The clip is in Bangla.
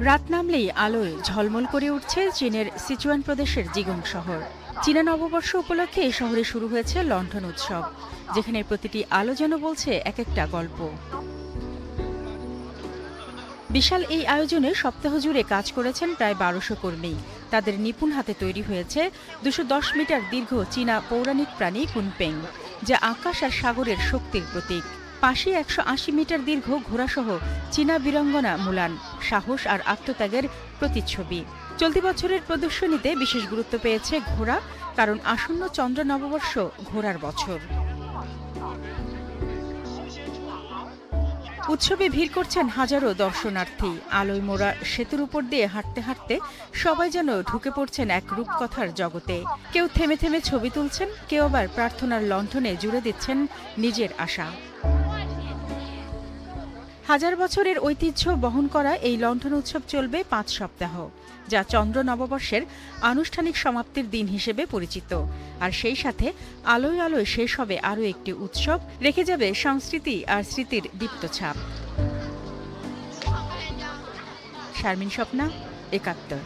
রাত নামলেই আলোয় ঝলমল করে উঠছে চীনের সিচুয়ান প্রদেশের জিগং শহর। চীনা নববর্ষ উপলক্ষে এই শহরে শুরু হয়েছে লণ্ঠন উৎসব, যেখানে প্রতিটি আলো যেন বলছে এক একটা গল্প। বিশাল এই আয়োজনে সপ্তাহ জুড়ে কাজ করেছেন প্রায় ১২০০ কর্মী। তাদের নিপুণ হাতে তৈরি হয়েছে ২১০ মিটার দীর্ঘ চীনা পৌরাণিক প্রাণী কুনপেং, যা আকাশ আর সাগরের শক্তির প্রতীক। পাশে ১৮০ মিটার দীর্ঘ ঘোড়াসহ চীনা বীরাঙ্গনা মুলান, সাহস আর আত্মত্যাগের প্রতিচ্ছবি। চলতি বছরের প্রদর্শনীতে বিশেষ গুরুত্ব পেয়েছে ঘোড়া, কারণ আসন্ন চন্দ্র নববর্ষ ঘোড়ার বছর। উৎসবে ভিড় করছেন হাজারো দর্শনার্থী। আলোয় মোড়া সেতুর উপর দিয়ে হাঁটতে হাঁটতে সবাই যেন ঢুকে পড়ছেন এক রূপকথার জগতে। কেউ থেমে থেমে ছবি তুলছেন, কেউ আবার প্রার্থনার লণ্ঠনে জুড়ে দিচ্ছেন নিজের আশা। হাজার বছরের ঐতিহ্য বহন করা এই লণ্ঠন উৎসব চলবে ৫ সপ্তাহ, যা চন্দ্র নববর্ষের আনুষ্ঠানিক সমাপ্তির দিন হিসেবে পরিচিত। আর সেই সাথে আলোয় আলোয় শেষ হবে আরও একটি উৎসব, রেখে যাবে সংস্কৃতি আর স্মৃতির দীপ্ত ছাপ। শারমিন স্বপ্না, একাত্তর।